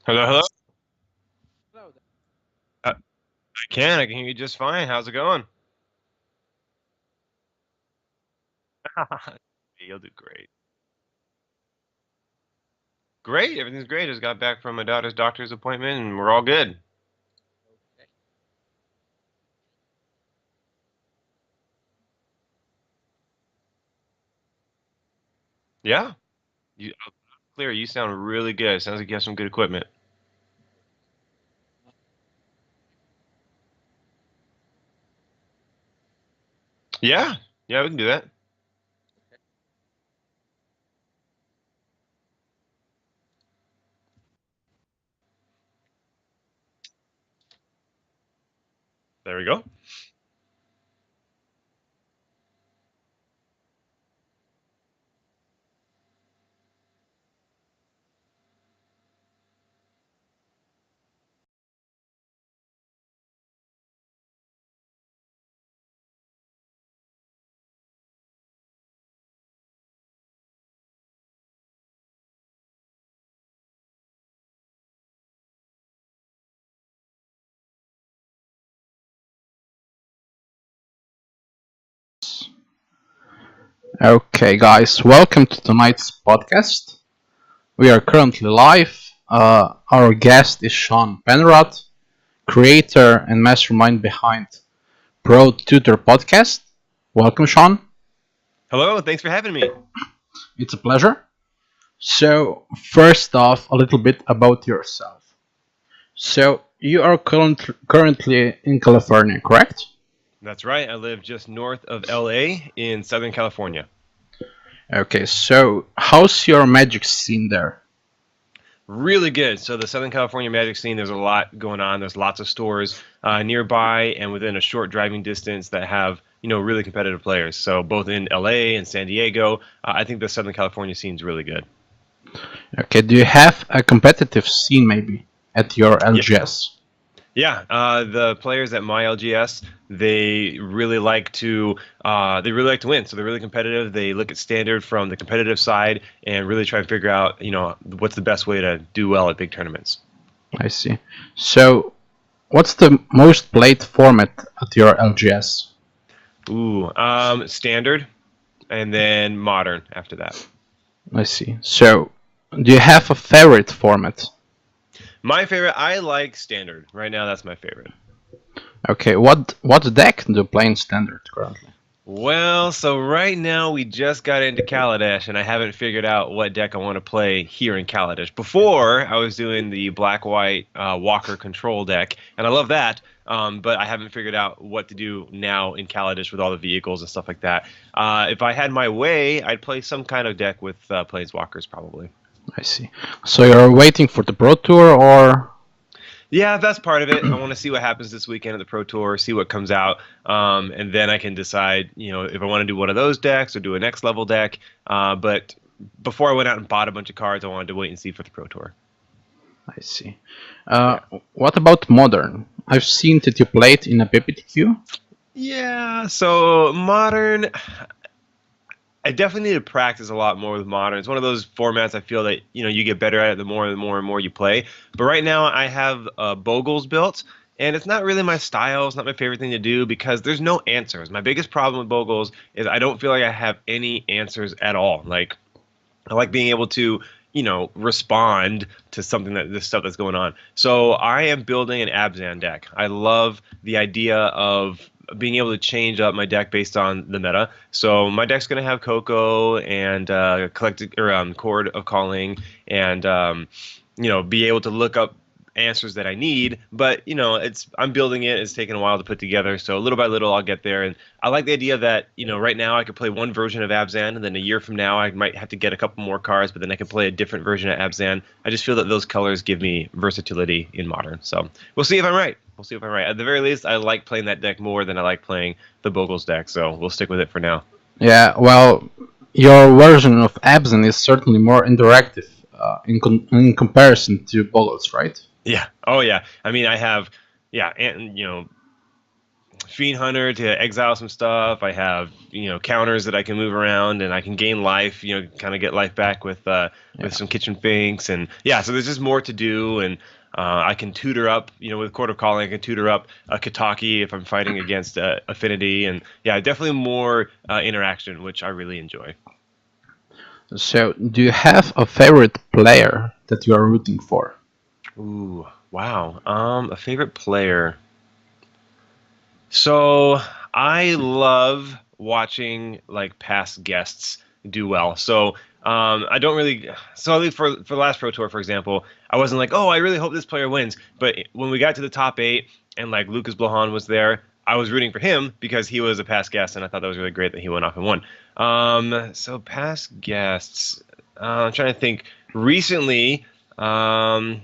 Hello, hello. Hello there. I can hear you just fine. How's it going? You'll do great. Great, everything's great. Just got back from my daughter's doctor's appointment, and we're all good. Okay. Yeah, clear. You sound really good. Sounds like you have some good equipment. Yeah, yeah, we can do that. Okay. There we go. Okay, guys, welcome to tonight's podcast. We are currently live. Our guest is Shaun Penrod, creator and mastermind behind Pro Tutor Podcast. Welcome, Shaun. Hello, thanks for having me. It's a pleasure. So, first off, a little bit about yourself. So, you are currently in California, correct? That's right. I live just north of LA in Southern California. Okay, so how's your magic scene there? Really good. So the Southern California Magic scene, there's a lot going on. There's lots of stores nearby and within a short driving distance that have really competitive players. So both in LA and San Diego, I think the Southern California scene's really good. Okay, do you have a competitive scene maybe at your Yeah, LGS? yeah. The players at my LGS, they really like to win. So they're really competitive. They look at standard from the competitive side and really try to figure out what's the best way to do well at big tournaments. I see. So, what's the most played format at your LGS? Ooh, standard. and then Modern after that. I see. So, do you have a favorite format? My favorite, I like Standard. Right now, that's my favorite. Okay, what deck do you play in Standard currently? Well, so right now we just got into Kaladesh, and I haven't figured out what deck I want to play here in Kaladesh. Before, I was doing the black-white Walker control deck, and I love that, but I haven't figured out what to do now in Kaladesh with all the vehicles and stuff like that. If I had my way, I'd play some kind of deck with Planeswalkers, probably. I see. So you're waiting for the Pro Tour, or Yeah, that's part of it. I want to see what happens this weekend at the Pro Tour, see what comes out, and then I can decide, if I want to do one of those decks or do a next level deck. But before I went out and bought a bunch of cards, I wanted to wait and see for the Pro Tour. I see. What about Modern? I've seen that you played in a PPTQ. Yeah, so Modern, I definitely need to practice a lot more with Modern. It's one of those formats I feel that you get better at it the more and more you play. But right now I have Bogles built, and it's not really my style. It's not my favorite thing to do because there's no answers. My biggest problem with Bogles is I don't feel like I have any answers at all. Like I like being able to respond to something this stuff that's going on. So I am building an Abzan deck. I love the idea of being able to change up my deck based on the meta. So my deck's going to have Coco and Chord of Calling, and be able to look up answers that I need. But I'm building it. It's taken a while to put together. So little by little, I'll get there. And I like the idea that right now I could play one version of Abzan, and then a year from now I might have to get a couple more cards, but then I can play a different version of Abzan. I just feel that those colors give me versatility in Modern. So we'll see if I'm right. We'll see if I'm right. At the very least, I like playing that deck more than I like playing the Bogles deck. So we'll stick with it for now. Yeah, well, your version of Abzan is certainly more interactive in comparison to Boggles, right? Yeah. Oh yeah. I mean, I have, yeah, and Fiend Hunter to exile some stuff. I have counters that I can move around, and I can gain life. Kind of get life back with some Kitchen Finks, and yeah. So there's just more to do, and I can tutor up. With Court of Calling, I can tutor up a Kataki if I'm fighting against Affinity, and yeah, definitely more interaction, which I really enjoy. So, do you have a favorite player that you are rooting for? Ooh, wow. A favorite player. So I love watching like past guests do well. So I don't really. So at least for the last Pro Tour, for example, I wasn't like, oh, I really hope this player wins. But when we got to the top 8 and like Lucas Blahan was there, I was rooting for him because he was a past guest, and I thought that was really great that he went off and won. So past guests. I'm trying to think. Recently, oh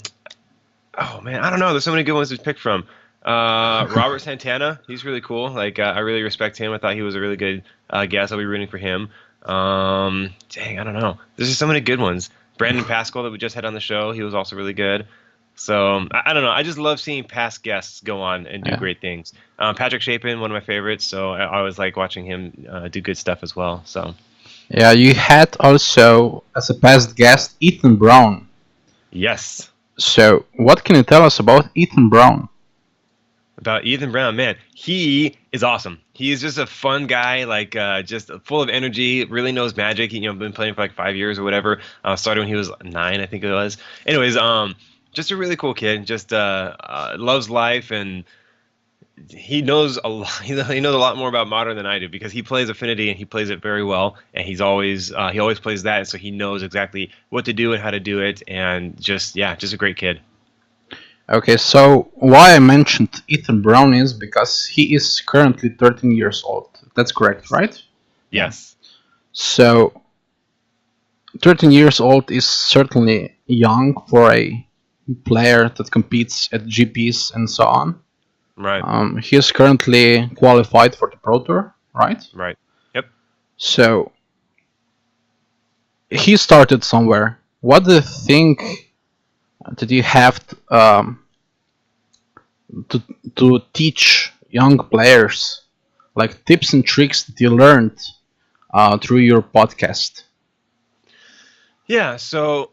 man, I don't know. There's so many good ones to pick from. Robert Santana, he's really cool. Like I really respect him. I thought he was a really good guest. I'll be rooting for him. Dang, I don't know. There's just so many good ones. Brandon Pascal that we just had on the show, he was also really good. So I don't know. I just love seeing past guests go on and do great things. Patrick Chapin, one of my favorites. So I always like watching him do good stuff as well. So yeah, you had also as a past guest Ethan Brown. yes. So what can you tell us about Ethan Brown? About Ethan Brown, man, he is awesome. He is just a fun guy, like just full of energy. Really knows Magic. Been playing for like 5 years or whatever. Started when he was 9, I think it was. Anyways, just a really cool kid. Just loves life, and he knows a lot. He knows a lot more about Modern than I do because he plays Affinity and he plays it very well. And he always plays that, and so he knows exactly what to do and how to do it. And just a great kid. Okay, so why I mentioned Ethan Brown is because he is currently 13 years old. That's correct, right? Yes. So 13 years old is certainly young for a player that competes at GPs and so on. Right. He is currently qualified for the Pro Tour, right? Right. Yep. So he started somewhere. What do you think that you have to teach young players, like tips and tricks that you learned through your podcast? Yeah. So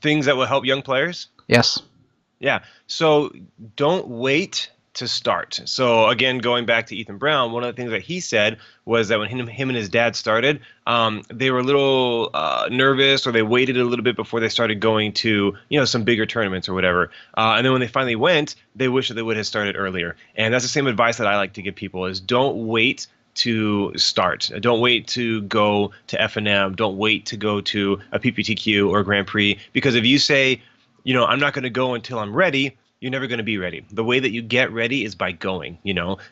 things that will help young players. Yes. Yeah. So don't wait to start. So again, going back to Ethan Brown, one of the things that he said was that when him and his dad started, they were a little nervous, or they waited a little bit before they started going to some bigger tournaments or whatever. And then when they finally went, they wish that they would have started earlier. And that's the same advice that I like to give people: is don't wait to start. Don't wait to go to F&M. Don't wait to go to a PPTQ or a Grand Prix, because if you say, I'm not going to go until I'm ready, you're never going to be ready. The way that you get ready is by going.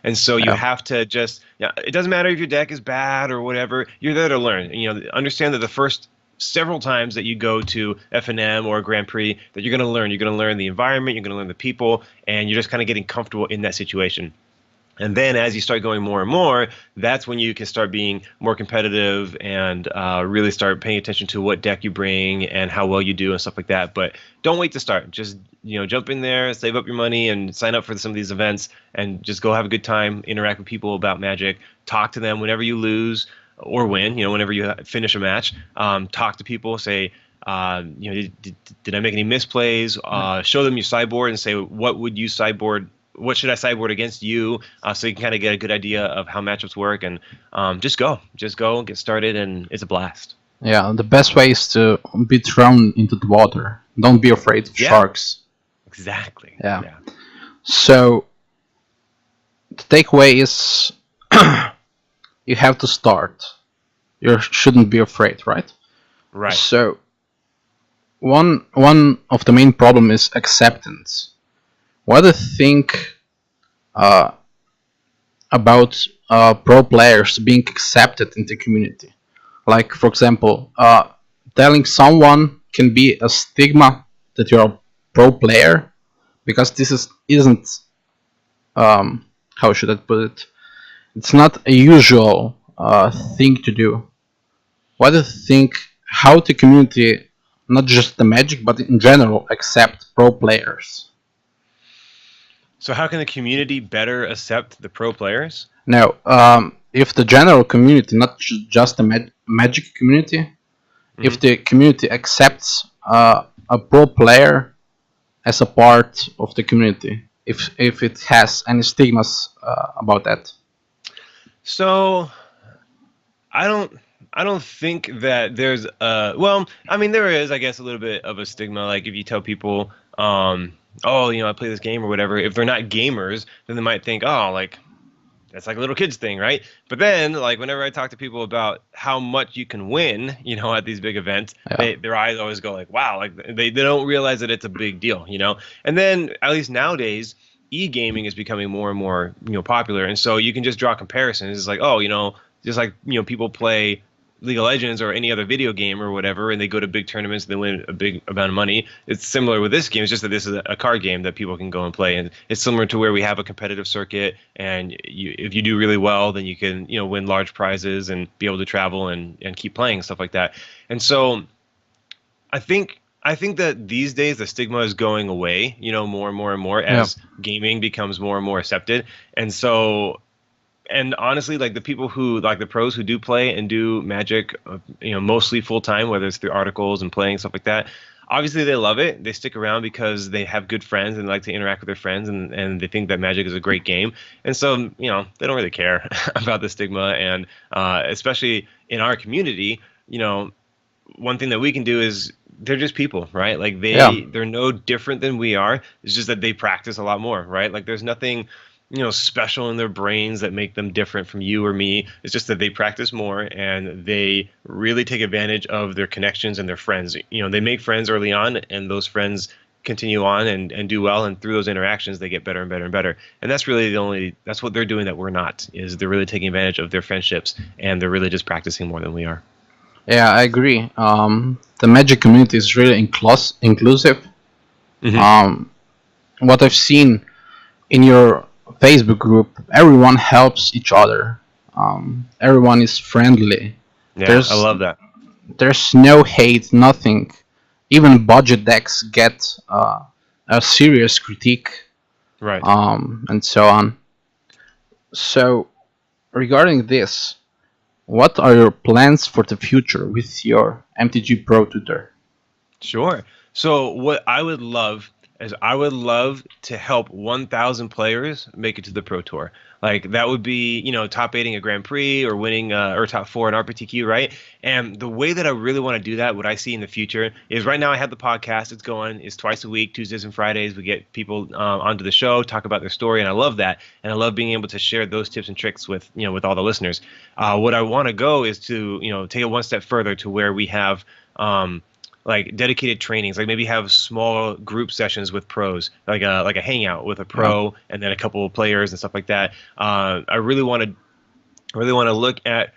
And so you Yeah. have to just, it doesn't matter if your deck is bad or whatever, you're there to learn. Understand that the first several times that you go to F&M or a Grand Prix, that you're going to learn. You're going to learn the environment, you're going to learn the people, and you're just kind of getting comfortable in that situation. And then as you start going more and more, that's when you can start being more competitive and really start paying attention to what deck you bring and how well you do and stuff like that. But don't wait to start. Just jump in there, save up your money, and sign up for some of these events, and just go have a good time, interact with people about Magic, talk to them whenever you lose or win. Whenever you finish a match, talk to people, say, did I make any misplays? Show them your sideboard and say, what should I sideboard against you, so you can kind of get a good idea of how matchups work, and just go and get started, and it's a blast. Yeah, the best way is to be thrown into the water. Don't be afraid of sharks. Exactly. Yeah. So the takeaway is you have to start. You shouldn't be afraid, right? Right. So one of the main problem is acceptance. What do you think about pro players being accepted in the community? Like, for example, telling someone can be a stigma that you're a pro player, because this isn't how should I put it? It's not a usual thing to do. What do you think? How the community, not just the Magic, but in general, accept pro players? So how can the community better accept the pro players? Now, if the general community, not just the Magic community, if the community accepts a pro player as a part of the community, if it has any stigmas about that. So I don't think that there's there is, I guess, a little bit of a stigma. Like if you tell people, I play this game or whatever, if they're not gamers, then they might think, oh, like that's like a little kid's thing, right? But then, like, whenever I talk to people about how much you can win, at these big events, their eyes always go like, wow, like they don't realize that it's a big deal, And then, at least nowadays, e-gaming is becoming more and more, popular. And so you can just draw comparisons. It's like, just like, people play League of Legends or any other video game or whatever, and they go to big tournaments and they win a big amount of money. It's similar with this game. It's just that this is a card game that people can go and play, and it's similar to where we have a competitive circuit, and if you do really well, then you can win large prizes and be able to travel and keep playing, stuff like that. And so I think that these days the stigma is going away, more and more and more as gaming becomes more and more accepted. And so, and honestly, like the people who, like the pros who do play and do Magic, mostly full time, whether it's through articles and playing, stuff like that, obviously they love it. They stick around because they have good friends and like to interact with their friends, and they think that Magic is a great game. And so, they don't really care about the stigma. And especially in our community, one thing that we can do is they're just people, right? Like they're no different than we are. It's just that they practice a lot more, right? Like there's nothing special in their brains that make them different from you or me. It's just that they practice more and they really take advantage of their connections and their friends. They make friends early on, and those friends continue on and do well, and through those interactions they get better and better and better. And that's really that's what they're doing that we're not, is they're really taking advantage of their friendships, and they're really just practicing more than we are. Yeah, I agree. The Magic community is really inclusive. Mm-hmm. What I've seen in your Facebook group, everyone helps each other. Everyone is friendly. Yeah, I love that. There's no hate, nothing. Even budget decks get a serious critique, right? And so on. So, regarding this, what are your plans for the future with your MTG Pro tutor? Sure. So what I would love is I would love to help 1,000 players make it to the Pro Tour. Like that would be, top eighting a Grand Prix or winning or top four in RPTQ, right? And the way that I really want to do that, what I see in the future is right now I have the podcast. It's going, it's twice a week, Tuesdays and Fridays. We get people onto the show, talk about their story, and I love that. And I love being able to share those tips and tricks with, with all the listeners. What I want to go is to, take it one step further to where we have like dedicated trainings, like maybe have small group sessions with pros, like a hangout with a pro and then a couple of players and stuff like that. I really want to look at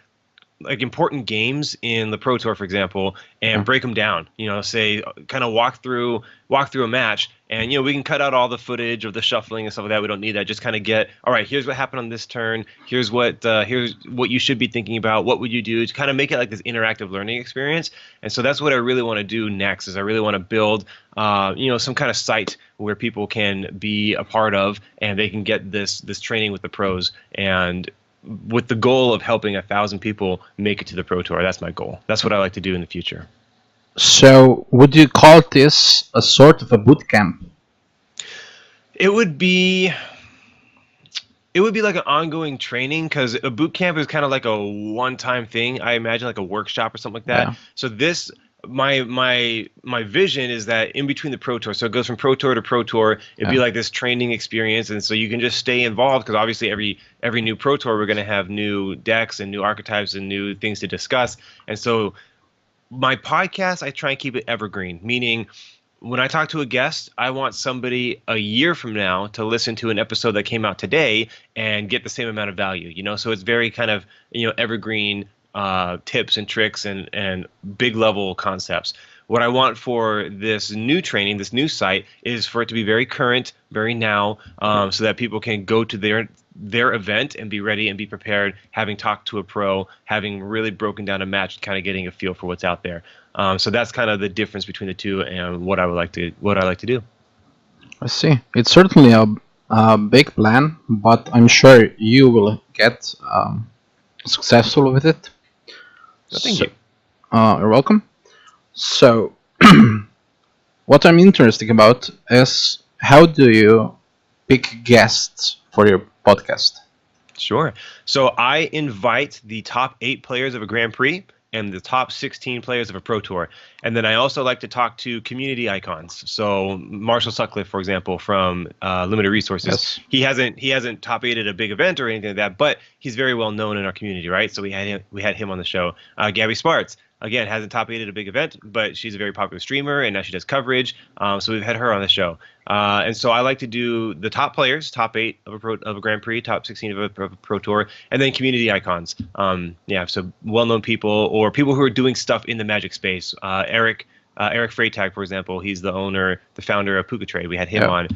like important games in the Pro Tour, for example, and break them down. Say kind of walk through a match, and we can cut out all the footage of the shuffling and stuff like that. We don't need that. Just kind of get, all right, here's what happened on this turn. Here's what you should be thinking about. What would you do to kind of make it like this interactive learning experience? And so that's what I really want to do next. Is I really want to build some kind of site where people can be a part of, and they can get this training with the pros, and with the goal of helping 1,000 people make it to the Pro Tour. That's my goal. That's what I like to do in the future. So, would you call this a sort of a boot camp? It would be like an ongoing training, because a boot camp is kind of like a one-time thing. I imagine like a workshop or something like that. Yeah. So this, my vision is that in between the Pro Tour, so it goes from Pro Tour to Pro Tour, it'd be like this training experience, and so you can just stay involved, because obviously every new Pro Tour we're going to have new decks and new archetypes and new things to discuss. And so my podcast, I try and keep it evergreen, meaning when I talk to a guest, I want somebody a year from now to listen to an episode that came out today and get the same amount of value, so it's very kind of evergreen tips and tricks and big level concepts. What I want for this new training, this new site, is for it to be very current, very now, so that people can go to their event and be ready and be prepared, having talked to a pro, having really broken down a match, kind of getting a feel for what's out there. So that's kind of the difference between the two, and what I like to do. I see. It's certainly a big plan, but I'm sure you will get successful with it. Thank you. You're welcome. So, what I'm interested about is, how do you pick guests for your podcast? Sure. So I invite the top 8 players of a Grand Prix and the top 16 players of a Pro Tour. And then I also like to talk to community icons. So Marshall Sutcliffe, for example, from Limited Resources, he hasn't top 8'd a big event or anything like that, but he's very well known in our community, right? So we had him on the show. Gabby Sparts, again, hasn't top 8'd a big event, but she's a very popular streamer, and now she does coverage. So we've had her on the show. And so I like to do the top players, top 8 of a Grand Prix, top 16 of a Pro Tour, and then community icons. So well-known people or people who are doing stuff in the Magic space. Eric Freytag, for example, he's the founder of Puka Trade. We had him on.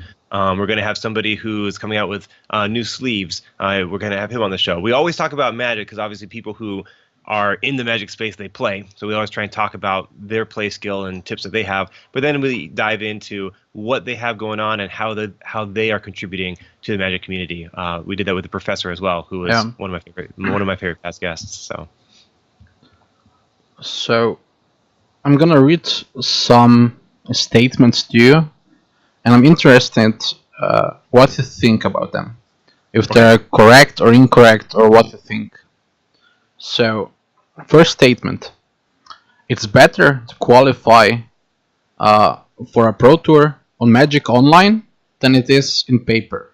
We're going to have somebody who is coming out with new sleeves. We're going to have him on the show. We always talk about Magic because obviously people who are in the Magic space, they play. So we always try and talk about their play skill and tips that they have. But then we dive into what they have going on and how they are contributing to the Magic community. We did that with the professor as well, who was one of my favorite past guests. So I'm gonna read some statements to you, and I'm interested what you think about them. If they're correct or incorrect, or what you think. So, first statement. It's better to qualify for a Pro Tour on Magic Online than it is in paper.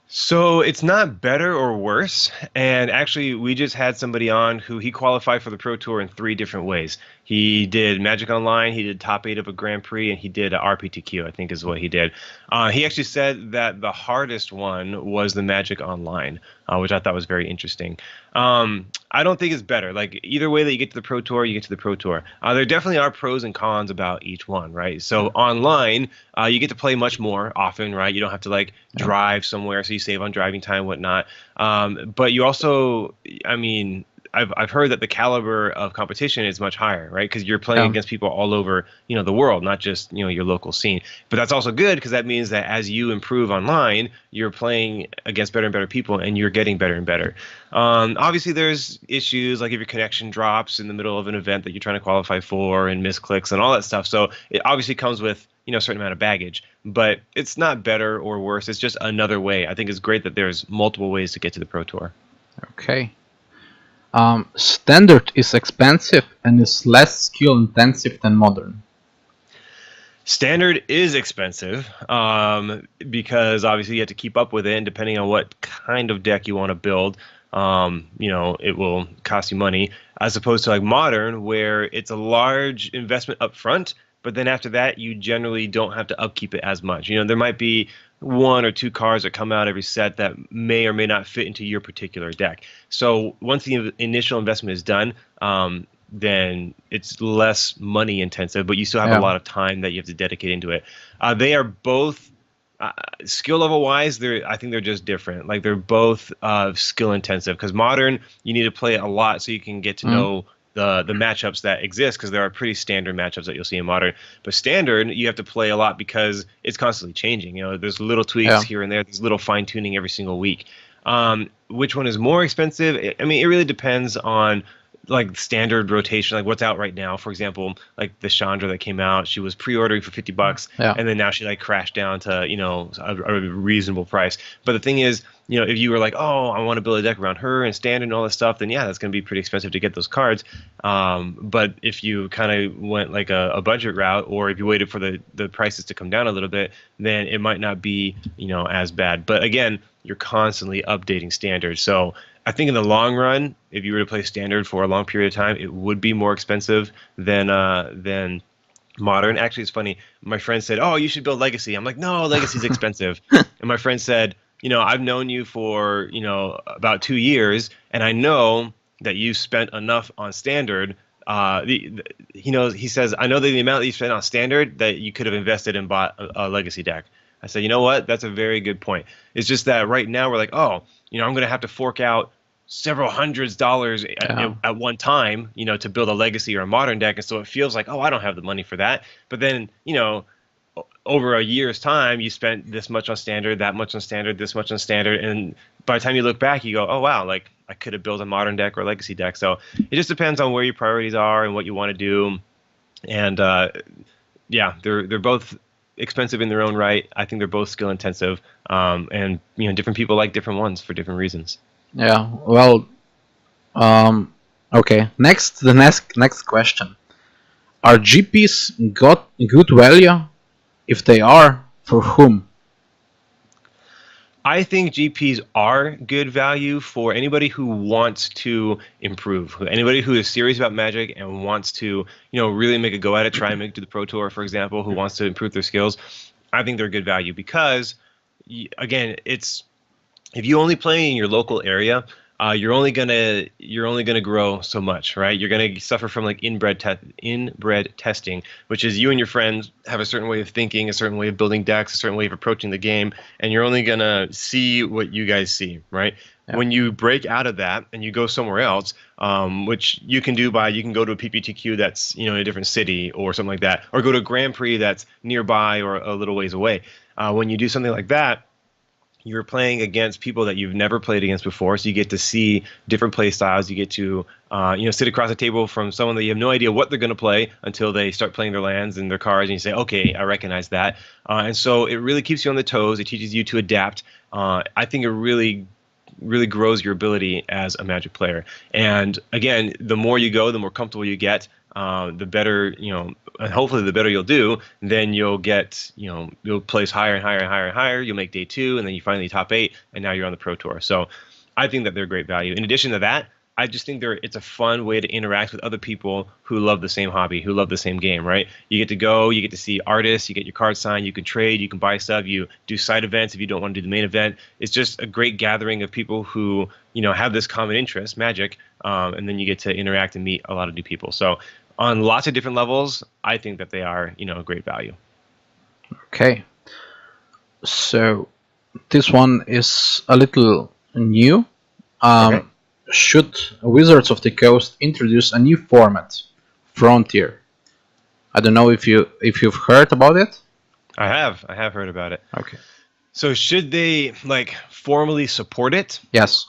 So it's not better or worse. And actually, we just had somebody on who he qualified for the Pro Tour in 3 different ways. He did Magic Online, he did top 8 of a Grand Prix, and he did a RPTQ, I think is what he did. He actually said that the hardest one was the Magic Online, which I thought was very interesting. I don't think it's better. Like, either way that you get to the Pro Tour, you get to the Pro Tour. There definitely are pros and cons about each one, right? So online, you get to play much more often, right? You don't have to drive somewhere, so you save on driving time, whatnot. But you also, I've heard that the caliber of competition is much higher, right? Because you're playing against people all over, the world, not just, your local scene. But that's also good, because that means that as you improve online, you're playing against better and better people, and you're getting better and better. Obviously, there's issues like if your connection drops in the middle of an event that you're trying to qualify for, and misclicks and all that stuff. So it obviously comes with a certain amount of baggage. But it's not better or worse. It's just another way. I think it's great that there's multiple ways to get to the Pro Tour. Okay. Standard is expensive and is less skill intensive than modern. Standard is expensive because obviously you have to keep up with it, and depending on what kind of deck you want to build, it will cost you money, as opposed to like modern, where it's a large investment up front, but then after that you generally don't have to upkeep it as much. There might be one or two cards that come out every set that may or may not fit into your particular deck. So once the initial investment is done, then it's less money intensive, but you still have a lot of time that you have to dedicate into it. They are both skill level wise, I think they're just different. Like they're both skill intensive, because modern you need to play it a lot so you can get to know the matchups that exist, because there are pretty standard matchups that you'll see in modern. But standard you have to play a lot because it's constantly changing. There's little tweaks here and there. There's little fine tuning every single week. Which one is more expensive? I mean, it really depends on like standard rotation, like what's out right now. For example, like the Chandra that came out, she was pre-ordering for $50, and then now she like crashed down to a reasonable price. But the thing is, if you were like, oh, I want to build a deck around her and standard and all this stuff, then yeah, that's going to be pretty expensive to get those cards. But if you kind of went like a budget route, or if you waited for the prices to come down a little bit, then it might not be as bad. But again, you're constantly updating standards, so I think in the long run, if you were to play standard for a long period of time, it would be more expensive than modern. Actually, it's funny. My friend said, "Oh, you should build Legacy." I'm like, "No, Legacy's expensive." And my friend said, "I've known you for about 2 years, and I know that you spent enough on standard. He says, I know that the amount that you spent on standard that you could have invested and bought a Legacy deck." I said, you know what? That's a very good point. It's just that right now we're like, oh, I'm going to have to fork out several $100s at one time, to build a Legacy or a modern deck. And so it feels like, oh, I don't have the money for that. But then, over a year's time, you spent this much on standard, that much on standard, this much on standard. And by the time you look back, you go, oh, wow, like I could have built a modern deck or a Legacy deck. So it just depends on where your priorities are and what you want to do. And they're both expensive in their own right. I think they're both skill intensive. And different people like different ones for different reasons. Yeah, well, okay. The next question: are GPs got good value? If they are, for whom? I think GPs are good value for anybody who wants to improve, anybody who is serious about Magic and wants to, really make a go at it, try and make it to the Pro Tour, for example, who wants to improve their skills. I think they're good value because, again, if you only play in your local area, you're only gonna grow so much, right? You're gonna suffer from like inbred testing, which is you and your friends have a certain way of thinking, a certain way of building decks, a certain way of approaching the game, and you're only gonna see what you guys see, right? Yeah. When you break out of that and you go somewhere else, which you can do you can go to a PPTQ that's in a different city or something like that, or go to a Grand Prix that's nearby or a little ways away. When you do something like that, you're playing against people that you've never played against before, so you get to see different play styles. You get to sit across a table from someone that you have no idea what they're going to play until they start playing their lands and their cards, and you say, okay, I recognize that. And so it really keeps you on the toes. It teaches you to adapt. I think it really grows your ability as a Magic player. And again, the more you go, the more comfortable you get. The better, and hopefully the better you'll do, then you'll get, you'll place higher and higher and higher and higher. You'll make day 2, and then you finally top 8, and now you're on the Pro Tour. So I think that they're great value. In addition to that, I just think it's a fun way to interact with other people who love the same hobby, who love the same game, right? You get to go, you get to see artists, you get your card signed, you can trade, you can buy stuff, you do side events if you don't want to do the main event. It's just a great gathering of people who, have this common interest, Magic, and then you get to interact and meet a lot of new people. So on lots of different levels, I think that they are, a great value. Okay. So this one is a little new. Okay. Should Wizards of the Coast introduce a new format, Frontier? I don't know if you've heard about it. I have heard about it. Okay. So should they formally support it? Yes.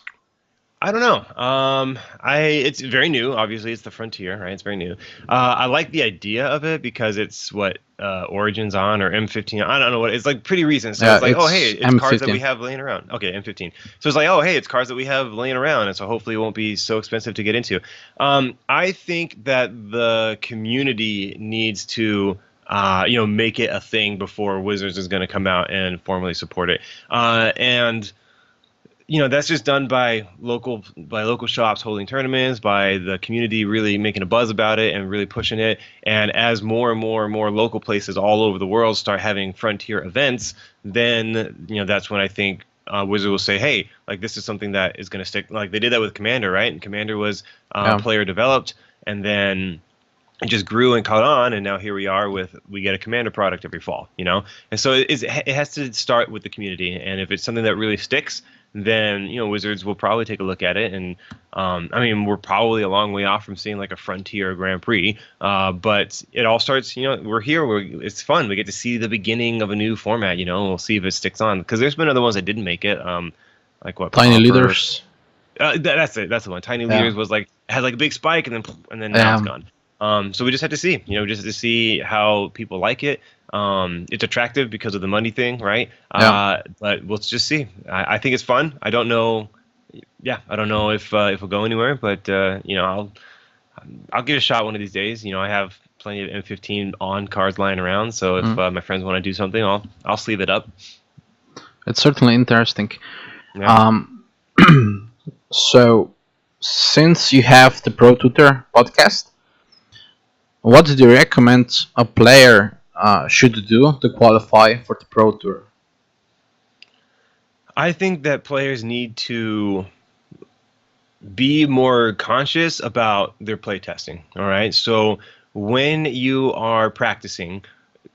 I don't know. It's very new. Obviously, it's the frontier, right? It's very new. I like the idea of it because it's what Origins on or M15. I don't know what. It's like pretty recent. So Yeah, it's like, oh hey, it's it's cards that we M15. have laying around. Okay, M15. So it's like, oh hey, it's cards that we have laying around, and so hopefully it won't be so expensive to get into. I think that the community needs to. Make it a thing before Wizards is going to come out and formally support it. And that's just done by local shops holding tournaments, by the community really making a buzz about it and really pushing it. And as more and more and more local places all over the world start having frontier events, then that's when I think Wizard will say, hey, like this is something that is going to stick. Like they did that with Commander, right? And Commander was Yeah. player developed, and then it just grew and caught on, and now here we are we get a Commander product every fall, and so it has to start with the community, and if it's something that really sticks, then Wizards will probably take a look at it, and I mean we're probably a long way off from seeing like a Frontier Grand Prix, but it all starts, we're here, it's fun, we get to see the beginning of a new format, and we'll see if it sticks on, because there's been other ones that didn't make it, like what Tiny Pauper. leaders. That's it. That's the one. Tiny Yeah. Leaders was like had like a big spike and then now it's Um, gone. So we just have to see. We just have to see how people like it. It's attractive because of the money thing, right? Yeah. But we'll just see. I think it's fun. I don't know. Yeah, I don't know if we'll go anywhere, but I'll give it a shot one of these days. I have plenty of M15 on cards lying around, so if my friends want to do something, I'll sleeve it up. It's certainly interesting. Yeah. So, since you have the Pro Tutor podcast, what do you recommend a player should do to qualify for the Pro Tour? I think that players need to be more conscious about their play testing. All right. So when you are practicing,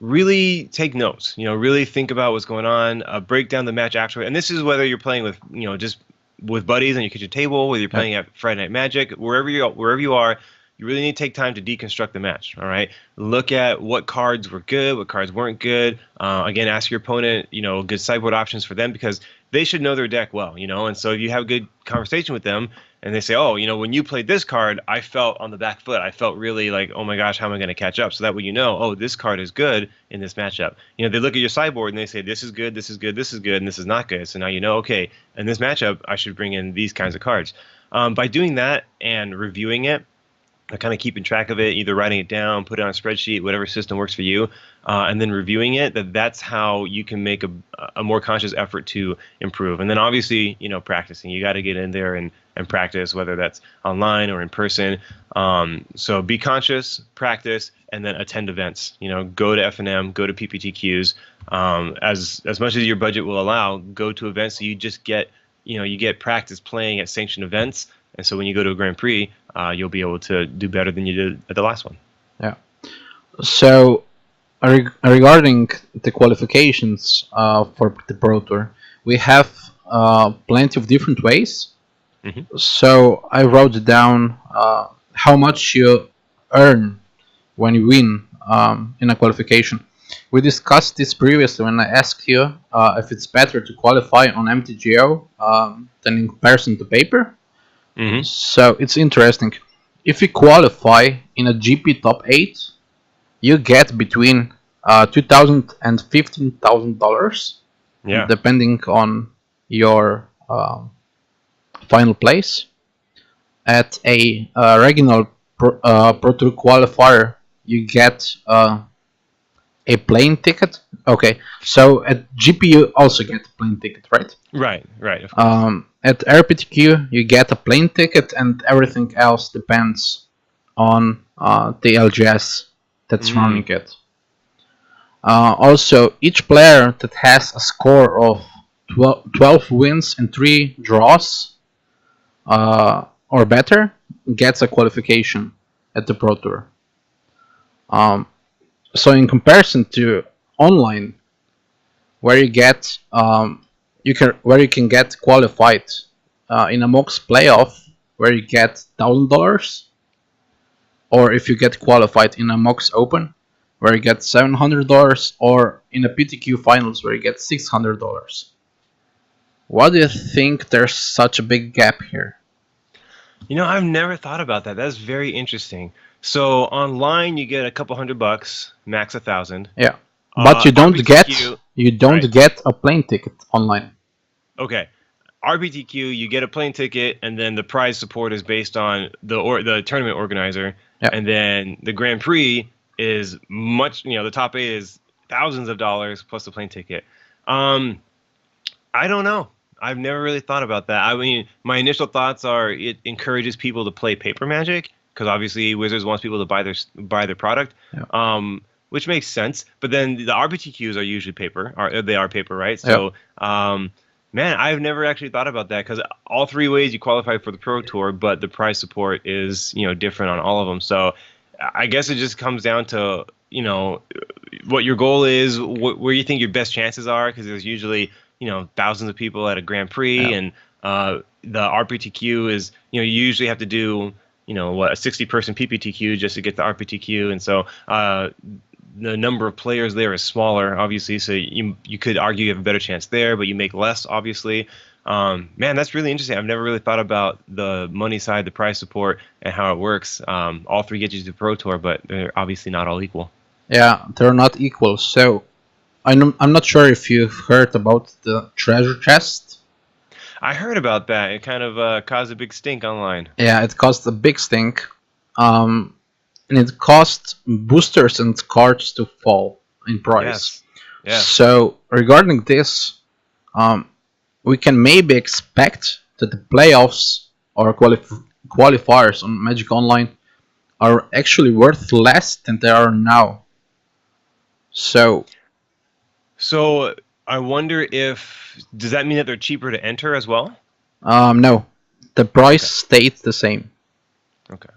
really take notes. Really think about what's going on. Break down the match afterward. And this is whether you're playing with, just with buddies on your kitchen table, whether you're playing at Friday Night Magic, wherever you are. You really need to take time to deconstruct the match. All right. Look at what cards were good, what cards weren't good. Again, ask your opponent, good sideboard options for them because they should know their deck well, And so if you have a good conversation with them and they say, oh, when you played this card, I felt on the back foot. I felt really like, oh my gosh, how am I going to catch up? So that way oh, this card is good in this matchup. They look at your sideboard and they say, this is good, this is good, this is good, and this is not good. So now okay, in this matchup, I should bring in these kinds of cards. By doing that and reviewing it, kind of keeping track of it, either writing it down, put it on a spreadsheet, whatever system works for you, and then reviewing it, that's how you can make a more conscious effort to improve. And then obviously, practicing. You got to get in there and practice, whether that's online or in person. So be conscious, practice, and then attend events. Go to F&M, go to PPTQs. As much as your budget will allow, go to events so you just get, you get practice playing at sanctioned events. And so when you go to a Grand Prix, you'll be able to do better than you did at the last one. Yeah. So, regarding the qualifications for the Pro Tour, we have plenty of different ways. Mm-hmm. So I wrote down how much you earn when you win in a qualification. We discussed this previously when I asked you if it's better to qualify on MTGO than in comparison to paper. Mm-hmm. So it's interesting. If you qualify in a GP top 8, you get between $2,000 and $15,000, Yeah. depending on your final place. At a regional Pro Tour qualifier, you get a plane ticket. Okay, so at GP you also get a plane ticket, right? Right. Of course. At RPTQ you get a plane ticket, and everything else depends on the LGS that's running it. Also, each player that has a score of 12 wins and 3 draws or better gets a qualification at the Pro Tour. So in comparison to online, where you get where you can get qualified in a MOX playoff, where you get $1,000, or if you get qualified in a MOX Open, where you get $700, or in a PTQ finals where you get $600. Why do you think there's such a big gap here? I've never thought about that. That's very interesting. So online, you get a couple $100, max 1,000. Yeah, but RPTQ, you don't right? get a plane ticket online. Okay. RPTQ, you get a plane ticket, and then the prize support is based on the tournament organizer, Yeah, and then the Grand Prix is much. The top eight is thousands of dollars plus the plane ticket. Um, I don't know. I've never really thought about that. I mean, my initial thoughts are it encourages people to play paper Magic because obviously Wizards wants people to buy their product, yeah, which makes sense. But then the RBTQs are usually paper, they are paper, right? yeah. So, man, I've never actually thought about that because all three ways you qualify for the Pro Tour, but the prize support is different on all of them. So, I guess it just comes down to what your goal is, where you think your best chances are, because there's usually thousands of people at a Grand Prix, Yeah. and the RPTQ is you usually have to do a 60-person PPTQ just to get the RPTQ, and so the number of players there is smaller, obviously. So you could argue you have a better chance there, but you make less, obviously. Man, that's really interesting. I've never really thought about the money side, the prize support, and how it works. All three get you to the Pro Tour, but they're obviously not all equal. Yeah, they're not equal. So I'm not sure if you've heard about the treasure chest. I heard about that. It kind of caused a big stink online. Yeah, it cost a big stink. Um, and it caused boosters and cards to fall in price. Yes. Yes. So regarding this, um, we can maybe expect that the playoffs or qualifiers on Magic Online are actually worth less than they are now. So So I wonder if does that mean that they're cheaper to enter as well? no, the price Okay. stayed the same. Okay.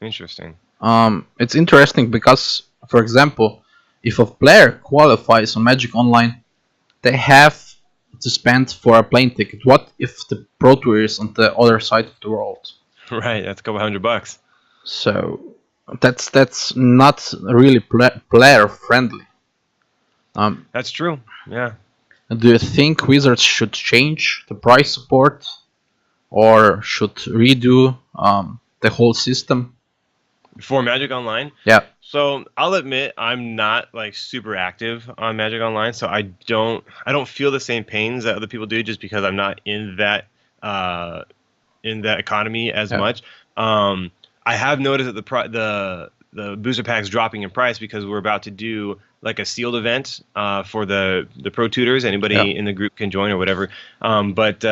Interesting. It's interesting because, for example, if a player qualifies on Magic Online, they have to spend for a plane ticket. What if the Pro Tour is on the other side of the world? Right. That's a couple $100. So that's not really player friendly. Um, That's true. Yeah. do you think Wizards should change the price support or should redo the whole system? For Magic Online. Yeah, So I'll admit I'm not like super active on Magic Online, so I don't feel the same pains that other people do just because I'm not uh in that economy as yeah, much. I have noticed that the booster packs dropping in price because we're about to do like a sealed event for the pro tutors. yeah, Anybody in the group can join or whatever. But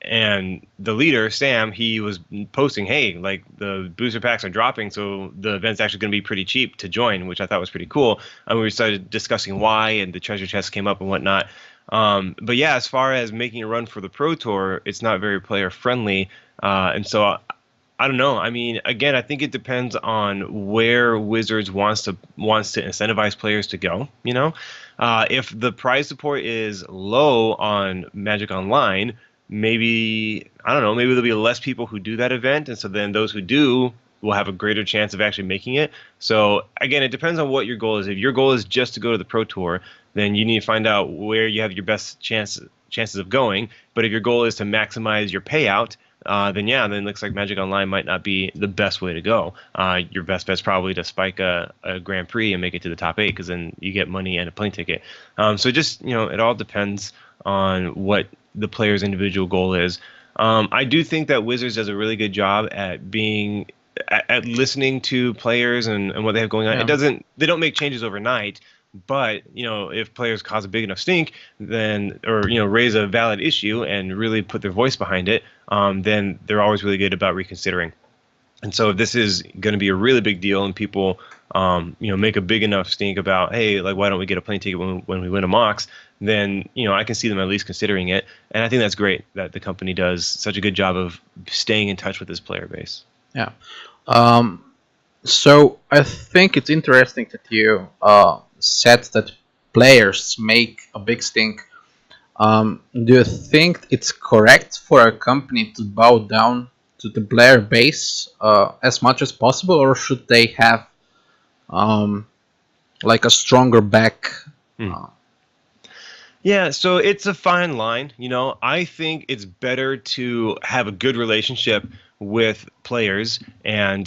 and the leader Sam, he was posting, hey, like the booster packs are dropping, so the event's actually going to be pretty cheap to join, which I thought was pretty cool. And we started discussing why, and the treasure chest came up and whatnot. But yeah, as far as making a run for the Pro Tour, it's not very player friendly, and so I don't know. I mean, again, I think it depends on where Wizards wants to incentivize players to go. If the prize support is low on Magic Online, maybe I don't know. Maybe there'll be less people who do that event, and so then those who do will have a greater chance of actually making it. So again, it depends on what your goal is. If your goal is just to go to the Pro Tour, then you need to find out where you have your best chances of going. But if your goal is to maximize your payout, then yeah, then it looks like Magic Online might not be the best way to go. Your best bet's probably to spike a Grand Prix and make it to the top eight because then you get money and a plane ticket. So just it all depends on what the player's individual goal is. I do think that Wizards does a really good job at being at listening to players and what they have going on. yeah. They don't make changes overnight, but if players cause a big enough stink, then or raise a valid issue and really put their voice behind it, then they're always really good about reconsidering. And so if this is going to be a really big deal and people, make a big enough stink about, hey, like why don't we get a plane ticket when we win a Mox, then I can see them at least considering it. And I think that's great that the company does such a good job of staying in touch with this player base. Yeah. Um, so I think it's interesting that you said that players make a big stink. Do you think it's correct for a company to bow down to the player base as much as possible, or should they have um, like a stronger back? Hmm. Uh, Yeah, so it's a fine line. I think it's better to have a good relationship with players and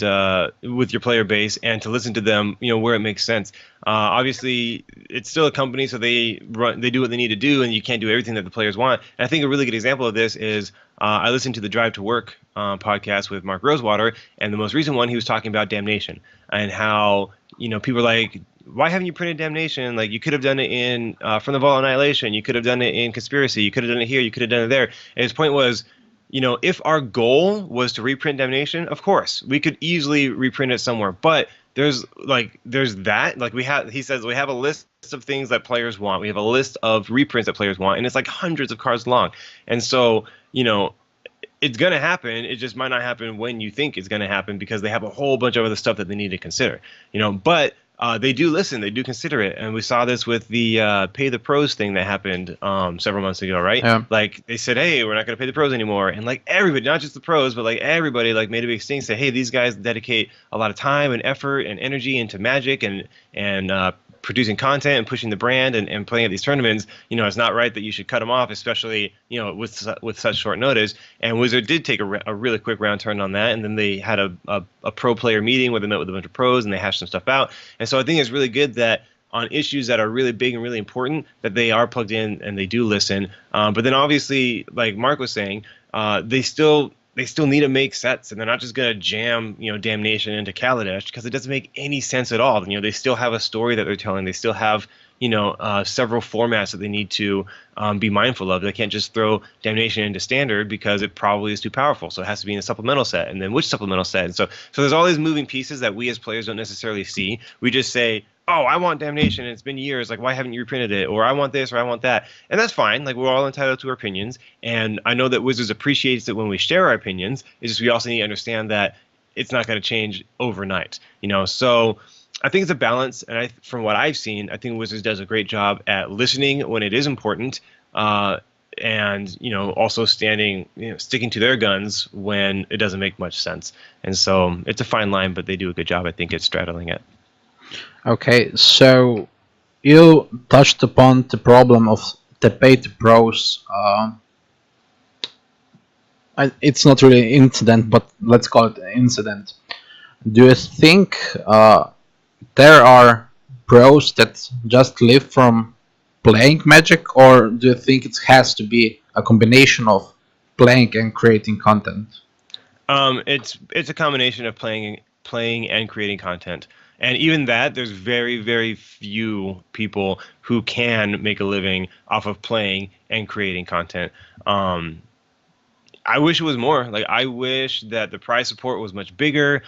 with your player base, and to listen to them, where it makes sense. Obviously, it's still a company, so they do what they need to do, and you can't do everything that the players want. And I think a really good example of this is I listened to the Drive to Work podcast with Mark Rosewater, and the most recent one, he was talking about Damnation and how people are like, why haven't you printed Damnation? Like, you could have done it in From the Vault of Annihilation, you could have done it in Conspiracy, you could have done it here, you could have done it there. And his point was, if our goal was to reprint Damnation, of course we could easily reprint it somewhere, but there's that, like, he says we have a list of things that players want, we have a list of reprints that players want, and it's like hundreds of cards long. And so it's going to happen. It just might not happen when you think it's going to happen, because they have a whole bunch of other stuff that they need to consider. But they do listen. They do consider it. And we saw this with the pay the pros thing that happened several months ago, right? Yeah. Like, they said, hey, we're not going to pay the pros anymore. And like everybody, not just the pros, but like everybody, like, made a big thing, say, hey, these guys dedicate a lot of time and effort and energy into Magic and producing content and pushing the brand and playing at these tournaments. It's not right that you should cut them off, especially with such short notice. And Wizard did take a really quick round turn on that, and then they had a pro player meeting where they met with a bunch of pros and they hashed some stuff out. And so I think it's really good that on issues that are really big and really important, that they are plugged in and they do listen. But then obviously, like Mark was saying, they still need to make sets, and they're not just going to jam, Damnation into Kaladesh, because it doesn't make any sense at all. They still have a story that they're telling. They still have, several formats that they need to be mindful of. They can't just throw Damnation into Standard because it probably is too powerful. So it has to be in a supplemental set, and then which supplemental set? And so there's all these moving pieces that we as players don't necessarily see. We just say, oh, I want Damnation, and it's been years, like, why haven't you reprinted it? Or I want this, or I want that. And that's fine. Like, we're all entitled to our opinions. And I know that Wizards appreciates it when we share our opinions. It's just we also need to understand that it's not going to change overnight. So I think it's a balance. And from what I've seen, I think Wizards does a great job at listening when it is important, and also sticking to their guns when it doesn't make much sense. And so it's a fine line, but they do a good job, I think, at straddling it. Okay, so you touched upon the problem of the pay to pros. It's not really an incident, but let's call it an incident. Do you think there are pros that just live from playing Magic, or do you think it has to be a combination of playing and creating content? It's a combination of playing and creating content. And even that, there's very, very few people who can make a living off of playing and creating content. I wish it was more. Like, I wish that the prize support was much bigger,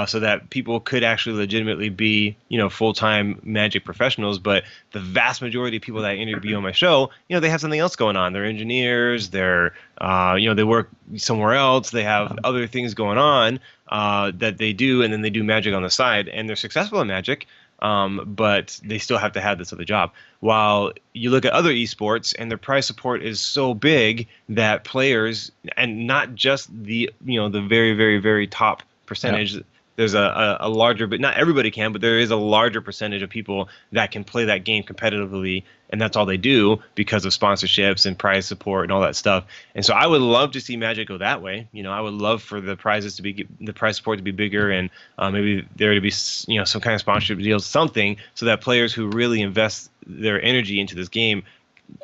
so that people could actually legitimately be, full-time Magic professionals. But the vast majority of people that I interview on my show, they have something else going on. They're engineers. They're, they work somewhere else. They have other things going on that they do, and then they do Magic on the side, and they're successful in Magic. But they still have to have this other job. While you look at other esports, and their prize support is so big that players, and not just the the very, very, very top percentage. Yeah. There's a larger, but not everybody can, but there is a larger percentage of people that can play that game competitively, and that's all they do because of sponsorships and prize support and all that stuff. And so I would love to see Magic go that way. I would love for the prize support to be bigger, and maybe there to be some kind of sponsorship deals, something, so that players who really invest their energy into this game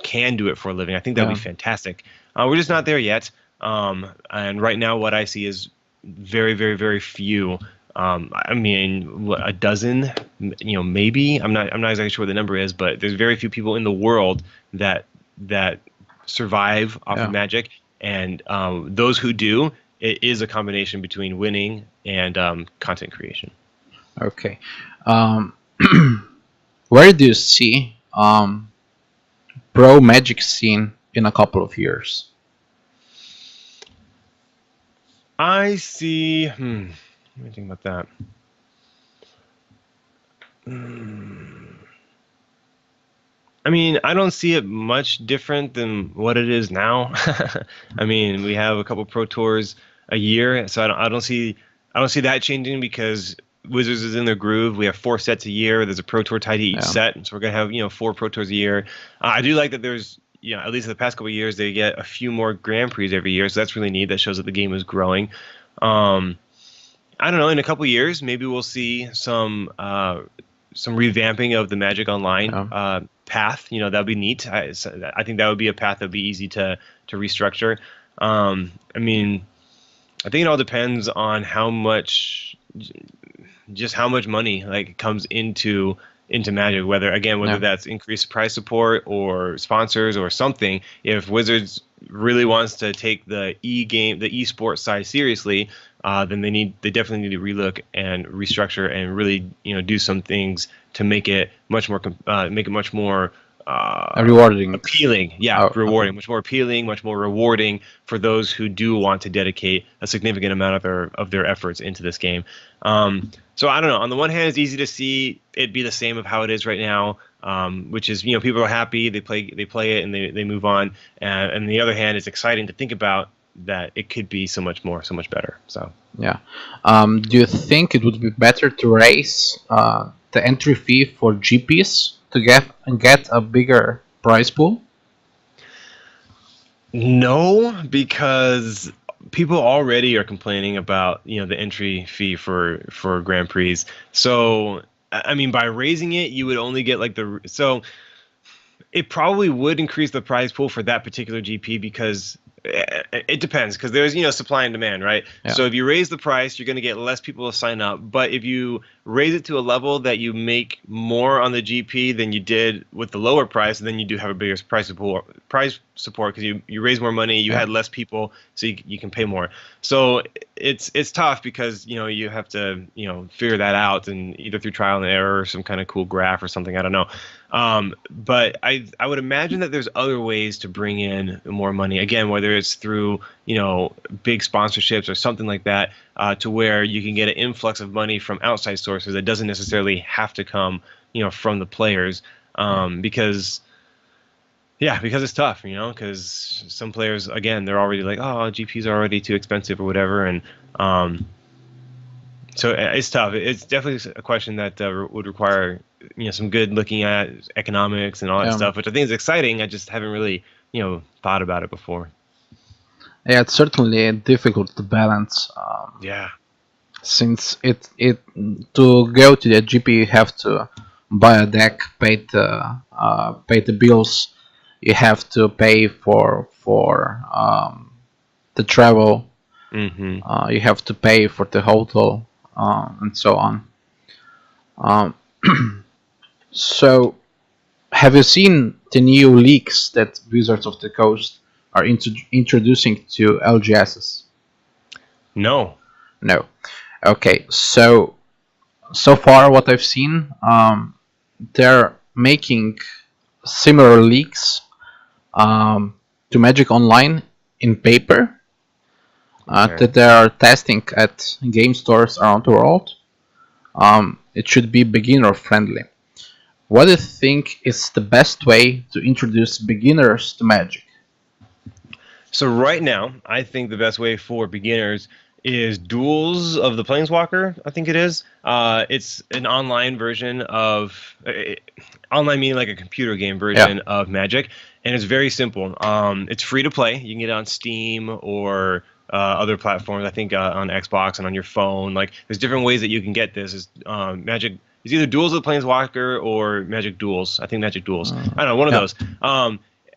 can do it for a living. I think that'd be fantastic. We're just not there yet. And right now, what I see is very, very, very few. I mean, a dozen, maybe. I'm not exactly sure what the number is, but there's very few people in the world that survive off of Magic, and those who do, it is a combination between winning and content creation. Okay, where do you see pro Magic scene in a couple of years? I see. Let me think about that. I mean, I don't see it much different than what it is now. I mean, we have a couple Pro Tours a year, so I don't see that changing, because Wizards is in their groove. We have 4 sets a year. There's a Pro Tour tied to each set, so we're gonna have 4 Pro Tours a year. I do like that there's at least in the past couple of years, they get a few more Grand Prix every year, so that's really neat. That shows that the game is growing. I don't know. In a couple years, maybe we'll see some revamping of the Magic Online path. That'd be neat. I think that would be a path that'd be easy to restructure. I mean, I think it all depends on just how much money like comes into Magic. Whether that's increased price support or sponsors or something. If Wizards really wants to take the esports side seriously, then they definitely need to relook and restructure and really do some things to make it much more Rewarding. appealing. Rewarding, much more appealing, much more rewarding for those who do want to dedicate a significant amount of their efforts into this game. So I don't know. On the one hand, it's easy to see it be the same of how it is right now, which is people are happy, they play it, and they move on. And on the other hand, it's exciting to think about that it could be so much more, so much better. So yeah. Do you think it would be better to raise the entry fee for GPs to get a bigger prize pool? No, because people already are complaining about the entry fee for Grand Prix. So I mean, by raising it, you would only get it probably would increase the prize pool for that particular GP because it depends because there's supply and demand, right? Yeah. So if you raise the price, you're going to get less people to sign up. But if you raise it to a level that you make more on the GP than you did with the lower price, then you do have a bigger price support because you raise more money, you had less people, so you can pay more. So it's tough because you have to figure that out and either through trial and error or some kind of cool graph or something, I don't know. But I would imagine that there's other ways to bring in more money. Again, whether it's through big sponsorships or something like that, to where you can get an influx of money from outside sources that doesn't necessarily have to come from the players, because it's tough, because some players, again, they're already like, oh, GPs are already too expensive or whatever, and so it's tough. It's definitely a question that would require some good looking at economics and all that stuff, which I think is exciting. I just haven't really thought about it before. Yeah, it's certainly difficult to balance. Since it to go to the GP, you have to buy a deck, pay the bills. You have to pay for the travel. Mm-hmm. You have to pay for the hotel, and so on. So, have you seen the new leaks that Wizards of the Coast are introducing to LGSs? No. Okay, so far what I've seen, they're making similar leaks to Magic Online in paper that they are testing at game stores around the world. It should be beginner friendly. What do you think is the best way to introduce beginners to Magic? So right now, I think the best way for beginners is Duels of the Planeswalker. I think it is. It's an online version of online meaning like a computer game version of Magic, and it's very simple. It's free to play. You can get it on Steam or other platforms. I think on Xbox and on your phone. Like there's different ways that you can get this. Is Magic? It's either Duels of the Planeswalker or Magic Duels. I think Magic Duels. I don't know, one of those.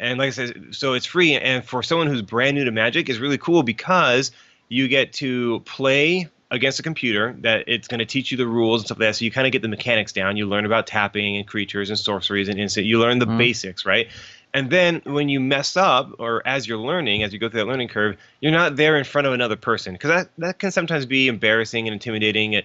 And like I said, so it's free, and for someone who's brand new to Magic, is really cool because you get to play against a computer that it's going to teach you the rules and stuff like that. So you kind of get the mechanics down. You learn about tapping and creatures and sorceries and instant. You learn the basics, right? And then when you mess up, or as you're learning, as you go through that learning curve, you're not there in front of another person, because that can sometimes be embarrassing and intimidating.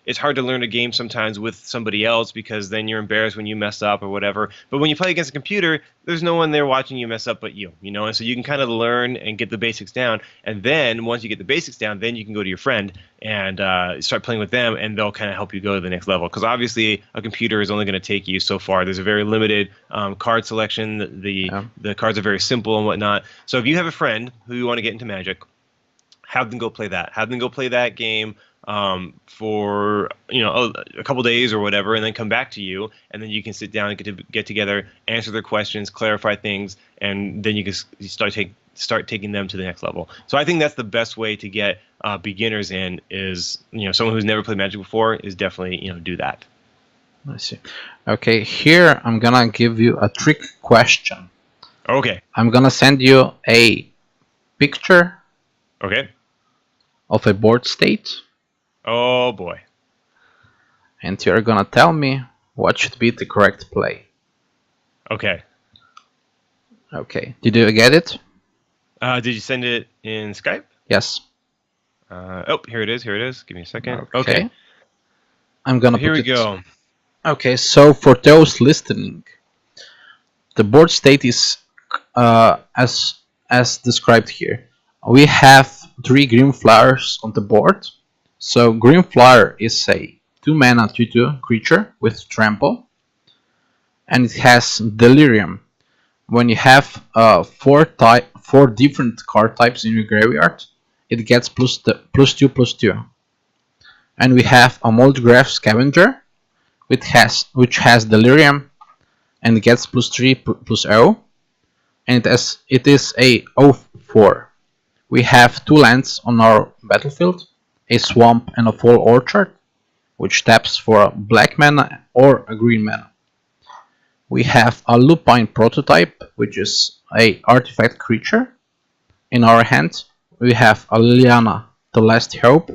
It's hard to learn a game sometimes with somebody else because then you're embarrassed when you mess up or whatever. But when you play against a computer, there's no one there watching you mess up but you, and so you can kind of learn and get the basics down. And then once you get the basics down, then you can go to your friend and start playing with them, and they'll kind of help you go to the next level. Because obviously a computer is only going to take you so far. There's a very limited card selection. The cards are very simple and whatnot. So if you have a friend who you want to get into Magic, have them go play that. Have them go play that game for a couple days or whatever, and then come back to you, and then you can sit down and get together, answer their questions, clarify things, and then you can start taking them to the next level. So I think that's the best way to get beginners in is someone who's never played Magic before is definitely do that. I see. Okay, here I'm gonna give you a trick question. Okay. I'm gonna send you a picture Okay. of a board state, Oh boy. and you're gonna tell me what should be the correct play. Okay. Okay, did you get it? Did you send it in Skype? Yes. Oh, here it is. Here it is. Give me a second. Okay. Okay. I'm gonna Here put we it. go. Okay, so for those listening, the board state is as described here. We have 3 green flowers on the board. So green flower is a 2-mana 2/2 creature with trample, and it has delirium. When you have 4 different card types in your graveyard, it gets +2/+2. And we have a Moldgraph Scavenger, which has delirium, and it gets +3/+0, and it is a 0/4. We have 2 lands on our battlefield, a swamp and a fall orchard, which taps for a black mana or a green mana. We have a Lupine Prototype, which is a artifact creature. In our hand, we have a Liliana, the Last Hope,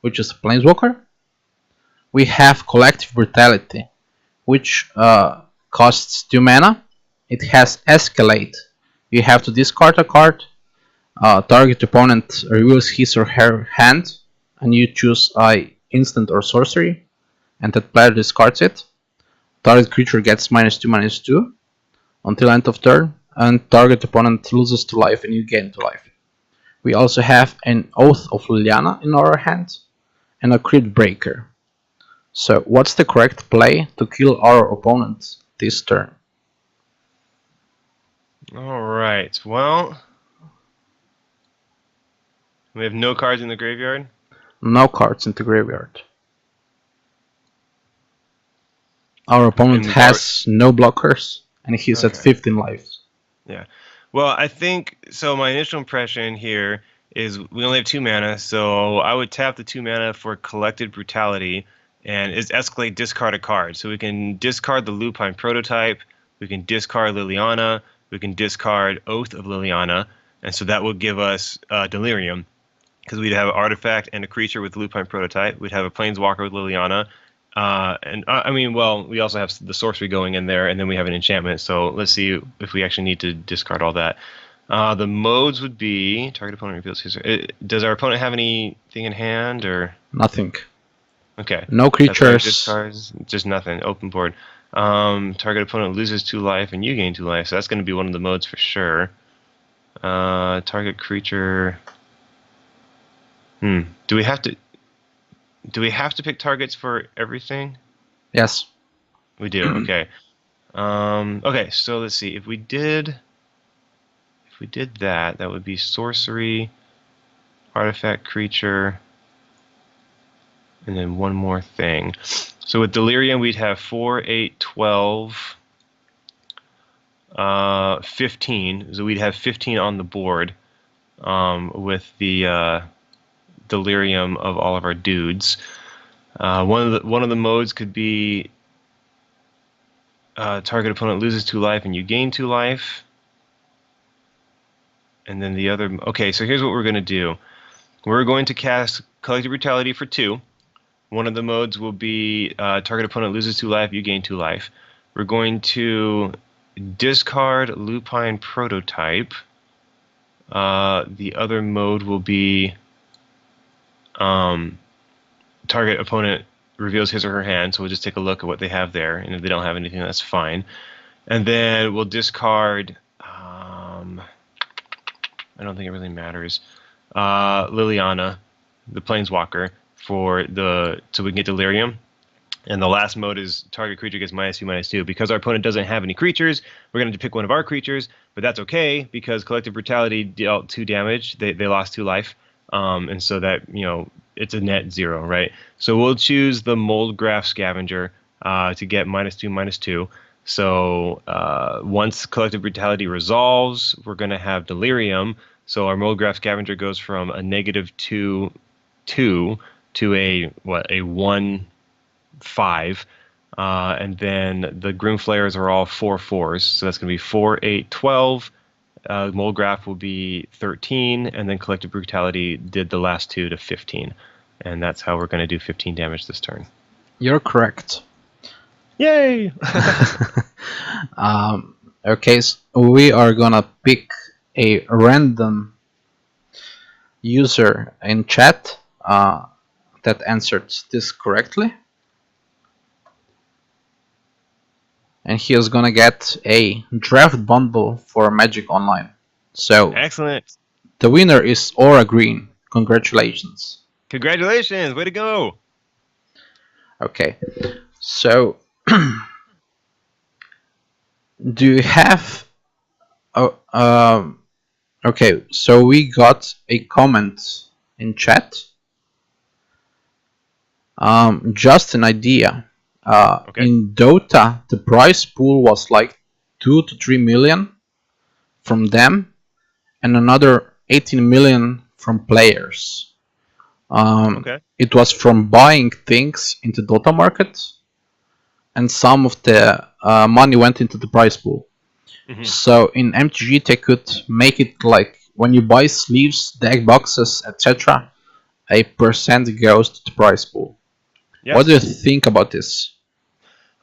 which is a planeswalker. We have Collective Brutality, which costs 2 mana. It has Escalate. You have to discard a card. Target opponent reveals his or her hand, and you choose a instant or sorcery, and that player discards it. Target creature gets -2/-2 until end of turn, and target opponent loses 2 life and you gain 2 life. We also have an Oath of Liliana in our hand, and a Crit Breaker. So what's the correct play to kill our opponent this turn? Alright, well, we have no cards in the graveyard. No cards in the graveyard. Our opponent has no blockers, and he's at 15 lives. Yeah. Well, I think, so my initial impression here is we only have 2 mana, so I would tap the 2 mana for Collected Brutality, and is escalate discard a card. So we can discard the Lupine Prototype, we can discard Liliana, we can discard Oath of Liliana, and so that would give us Delirium, because we'd have an artifact and a creature with Lupine Prototype, we'd have a Planeswalker with Liliana, we also have the sorcery going in there, and then we have an enchantment, so let's see if we actually need to discard all that. The modes would be, target opponent reveals his... does our opponent have anything in hand, or...? Nothing. Okay. No creatures. Discards, just nothing. Open board. Target opponent loses 2 life and you gain 2 life, so that's going to be one of the modes for sure. Target creature. Do we have to pick targets for everything? Yes. We do. Okay. Okay. So let's see. If we did that, that would be sorcery, artifact creature, and then one more thing. So with Delirium, we'd have 4, 8, 12, 15. So we'd have 15 on the board with the Delirium of all of our dudes. One of the modes could be target opponent loses 2 life and you gain 2 life. And then the other... Okay, so here's what we're going to do. We're going to cast Collective Brutality for 2. One of the modes will be target opponent loses 2 life, you gain 2 life. We're going to discard Lupine Prototype. The other mode will be target opponent reveals his or her hand, so we'll just take a look at what they have there, and if they don't have anything, that's fine. And then we'll discard, I don't think it really matters, Liliana, the Planeswalker, so we can get Delirium. And the last mode is target creature gets -2/-2. Because our opponent doesn't have any creatures, we're going to pick one of our creatures, but that's okay because Collective Brutality dealt 2 damage. They lost 2 life, and so that it's a net 0, right? So we'll choose the mold graph scavenger to get -2, -2. So once collective brutality resolves, we're going to have delirium. So our mold graph scavenger goes from a -2, 2 to a 1, 5. And then the Grim Flayers are all 4 4s. So that's going to be 4, 8, 12. Mold graph will be 13. And then collective brutality did the last 2 to 15. And that's how we're going to do 15 damage this turn. You're correct. Yay! Okay, so we are gonna pick a random user in chat that answered this correctly. And he is gonna get a draft bundle for Magic Online. So Excellent. the winner is Aura Green. Congratulations. Congratulations. Way to go. Okay, so do you have... okay, so we got a comment in chat. Just an idea. Okay. In Dota, the prize pool was like 2 to 3 million from them, and another 18 million from players. Okay. It was from buying things into Dota market, and some of the money went into the prize pool. Mhm. So in MTG, they could make it like when you buy sleeves, deck boxes, etc., a percent goes to the prize pool. Yes. What do you think about this?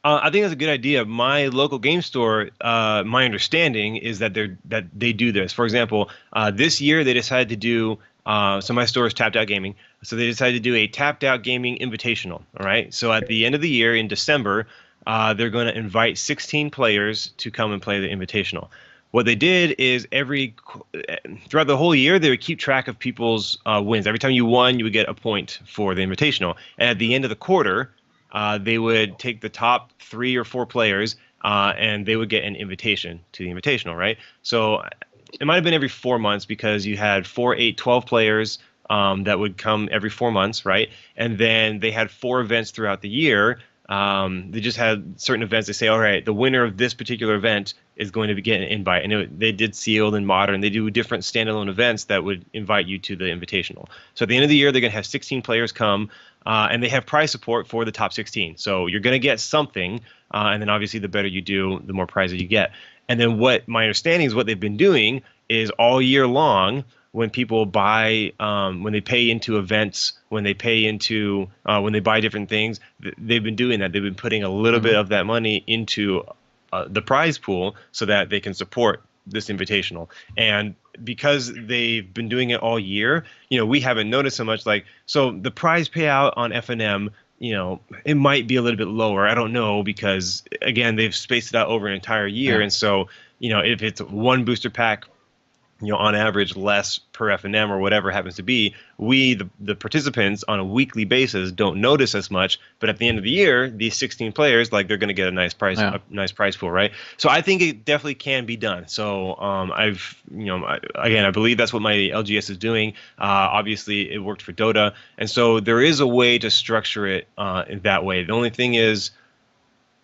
I think that's a good idea. My local game store, my understanding is that they do this. For example, this year they decided to do. So my store is Tapped Out Gaming. So they decided to do a Tapped Out Gaming Invitational. All right. So at the end of the year in December, they're going to invite 16 players to come and play the Invitational. What they did is throughout the whole year, they would keep track of people's wins. Every time you won, you would get a point for the Invitational. And at the end of the quarter, they would take the top 3 or 4 players and they would get an invitation to the Invitational, right? So it might have been every 4 months because you had 4, 8, 12 players that would come every 4 months, right? And then they had 4 events throughout the year. They just had certain events. They say, all right, the winner of this particular event is going to be getting an invite. And they did sealed and modern. They do different standalone events that would invite you to the Invitational. So at the end of the year, they're going to have 16 players come. And they have prize support for the top 16. So you're going to get something. And then obviously the better you do, the more prizes you get. And then what my understanding is what they've been doing is all year long, when people buy, when they pay into events, when they pay into, when they buy different things, they've been doing that. They've been putting a little bit of that money into the prize pool so that they can support this Invitational. And because they've been doing it all year, we haven't noticed so much. So the prize payout on FNM, it might be a little bit lower. I don't know, because again, they've spaced it out over an entire year. Yeah. And so, if it's one booster pack, on average less per FNM or whatever it happens to be, we, the participants on a weekly basis, don't notice as much. But at the end of the year, these 16 players, they're going to get a nice prize, a nice prize pool, right? So I think it definitely can be done. So I believe that's what my LGS is doing. Obviously, it worked for Dota, and so there is a way to structure it in that way. The only thing is,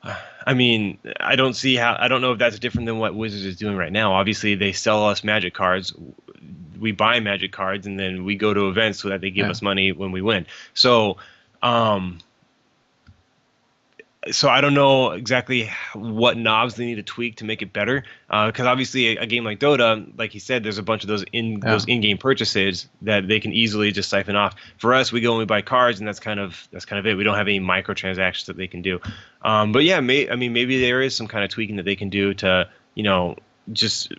I don't know if that's different than what Wizards is doing right now. Obviously, they sell us Magic cards. We buy Magic cards, and then we go to events so that they give us money when we win. So, so I don't know exactly what knobs they need to tweak to make it better. Because obviously, a game like Dota, like he said, there's a bunch of those in-game purchases that they can easily just siphon off. For us, we go and we buy cards, and that's kind of it. We don't have any microtransactions that they can do. But yeah, maybe there is some kind of tweaking that they can do to just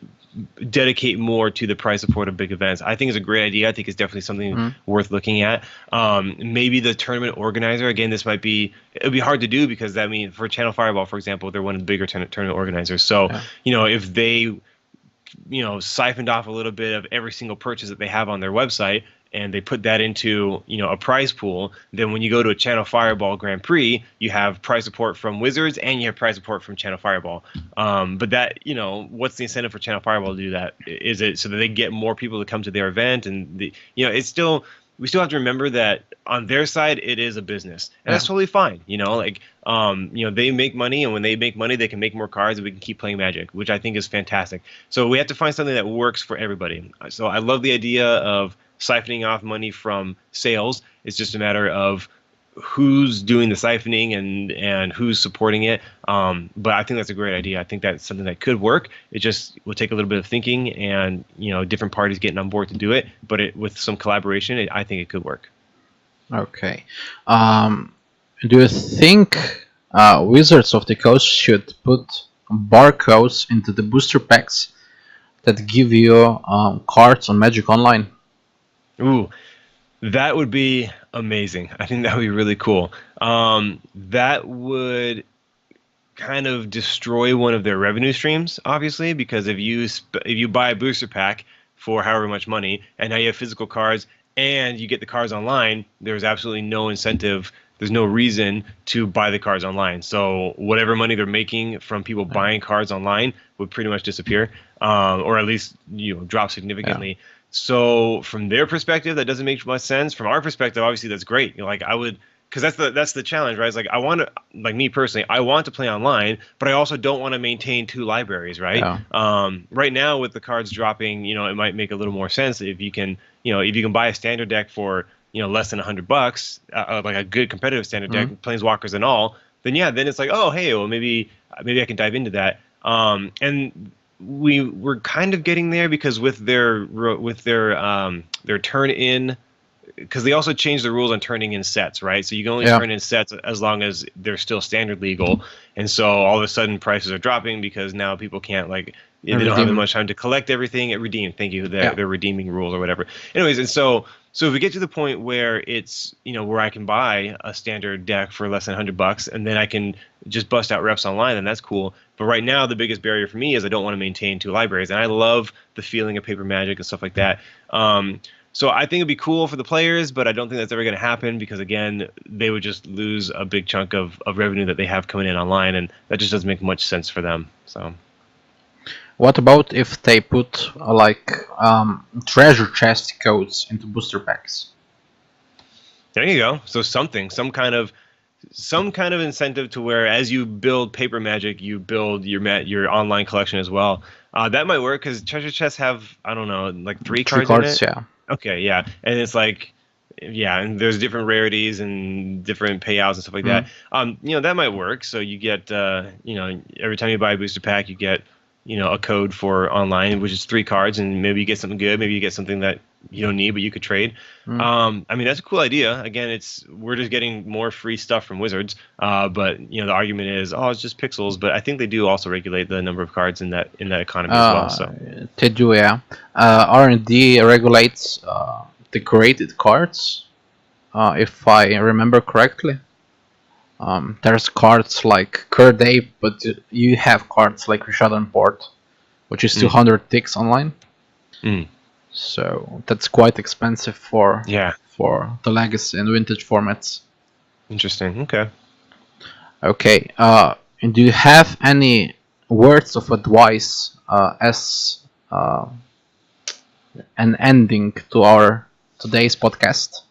dedicate more to the prize support of big events. I think it's a great idea. I think it's definitely something worth looking at. Maybe the tournament organizer, again, it'd be hard to do because for Channel Fireball, for example, they're one of the bigger tournament organizers. So, if they, siphoned off a little bit of every single purchase that they have on their website, and they put that into, a prize pool, then when you go to a Channel Fireball Grand Prix, you have prize support from Wizards and you have prize support from Channel Fireball. But that, what's the incentive for Channel Fireball to do that? Is it so that they get more people to come to their event? And it's still, we still have to remember that on their side it is a business, and Yeah. that's totally fine. Like they make money, and when they make money, they can make more cards, and we can keep playing Magic, which I think is fantastic. So we have to find something that works for everybody. So I love the idea of siphoning off money from sales. It's just a matter of who's doing the siphoning and who's supporting it. But I think that's a great idea. I think that's something that could work. It just will take a little bit of thinking and different parties getting on board to do it. But with some collaboration, I think it could work. Okay. Do you think Wizards of the Coast should put barcodes into the booster packs that give you cards on Magic Online? Ooh, that would be amazing. I think that would be really cool. That would kind of destroy one of their revenue streams, obviously, because if you buy a booster pack for however much money, and now you have physical cards, and you get the cards online, there's absolutely no incentive. There's no reason to buy the cards online. So whatever money they're making from people buying cards online would pretty much disappear, or at least drop significantly. Yeah. So from their perspective, that doesn't make much sense. From our perspective, obviously that's great. Like I would, because that's the challenge, right? It's like I want to, like me personally, I want to play online, but I also don't want to maintain 2 libraries, right? Yeah. Right now with the cards dropping, it might make a little more sense if you can, if you can buy a standard deck for less than $100, like a good competitive standard deck, Planeswalkers and all, then then it's like, oh hey, well maybe I can dive into that. And we're kind of getting there because with their turn in, because they also changed the rules on turning in sets, right? So you can only turn in sets as long as they're still standard legal, and so all of a sudden prices are dropping because now people can't they don't have as much time to collect everything at redeem. Thank you, their redeeming rules or whatever. Anyways, and so if we get to the point where it's where I can buy a standard deck for less than $100, and then I can just bust out reps online, then that's cool. But right now, the biggest barrier for me is I don't want to maintain 2 libraries, and I love the feeling of paper Magic and stuff like that. So I think it'd be cool for the players, but I don't think that's ever going to happen because, again, they would just lose a big chunk of revenue that they have coming in online, and that just doesn't make much sense for them. So, what about if they put treasure chest codes into booster packs? There you go. So some kind of incentive to where as you build paper Magic, you build your online collection as well. That might work because treasure chests have, I don't know, like 3 cards in it. Yeah. Okay, yeah, and it's like, and there's different rarities and different payouts and stuff like that. That might work. So you get, every time you buy a booster pack, you get, a code for online, which is 3 cards, and maybe you get something good, maybe you get something that you don't need, but you could trade. I mean, that's a cool idea. Again, we're just getting more free stuff from Wizards. But the argument is, it's just pixels. But I think they do also regulate the number of cards in that economy as well. So they do, yeah. R&D regulates the graded cards, if I remember correctly. There's cards like Curd Ape, but you have cards like Rishadan Port, which is 200 ticks online. So that's quite expensive for the legacy and vintage formats. Interesting. Okay. Okay. And do you have any words of advice as an ending to our today's podcast?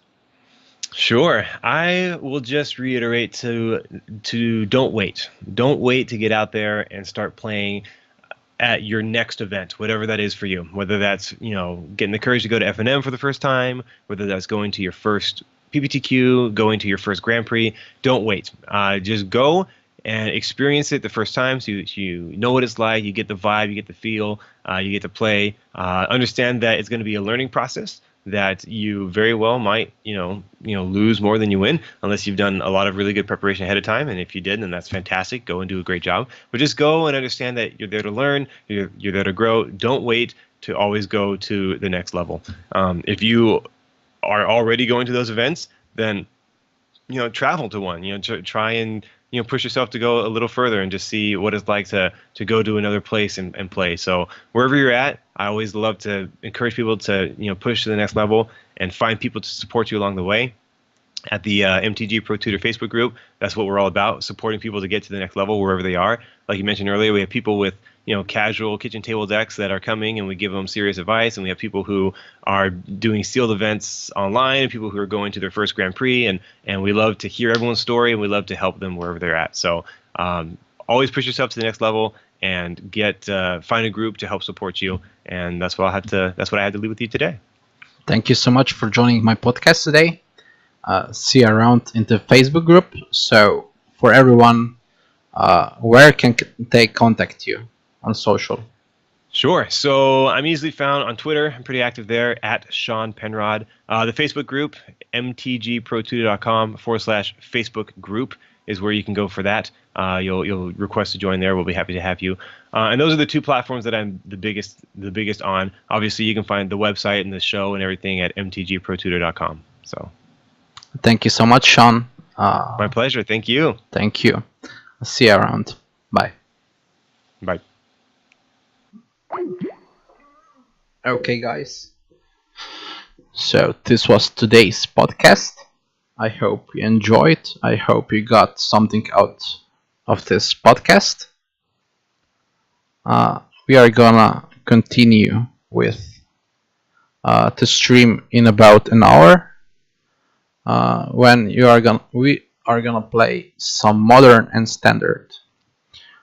Sure. I will just reiterate to don't wait. Don't wait to get out there and start playing at your next event, whatever that is for you. Whether that's, getting the courage to go to F&M for the first time, whether that's going to your first PPTQ, going to your first Grand Prix, don't wait. Just go and experience it the first time so you know what it's like, you get the vibe, you get the feel, you get to play. Understand that it's going to be a learning process, that you very well might, lose more than you win unless you've done a lot of really good preparation ahead of time. And if you did, then that's fantastic. Go and do a great job. But just go and understand that you're there to learn, you're there to grow. Don't wait to always go to the next level. If you are already going to those events, then, travel to one. Try and push yourself to go a little further and just see what it's like to go to another place and play. So wherever you're at, I always love to encourage people to push to the next level and find people to support you along the way. At the MTG Pro Tutor Facebook group, that's what we're all about, supporting people to get to the next level wherever they are. Like you mentioned earlier, we have people with casual kitchen table decks that are coming, and we give them serious advice. And we have people who are doing sealed events online, and people who are going to their first Grand Prix, and we love to hear everyone's story, and we love to help them wherever they're at. So always push yourself to the next level and find a group to help support you. And that's what I had to leave with you today. Thank you so much for joining my podcast today. See you around in the Facebook group. So for everyone, where can they contact you on social? Sure. So I'm easily found on Twitter. I'm pretty active there at Shaun Penrod. The Facebook group, mtgprotutor.com/Facebook group is where you can go for that. You'll request to join there. We'll be happy to have you. And those are the two platforms that I'm the biggest on. Obviously, you can find the website and the show and everything at mtgprotutor.com. So thank you so much, Shaun. My pleasure. Thank you. Thank you. I'll see you around. Bye. Bye. Okay, guys. So this was today's podcast. I hope you enjoyed. I hope you got something out of this podcast. We are gonna continue with the stream in about an hour. When we are gonna play some modern and standard.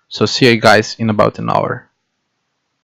So see you guys in about an hour.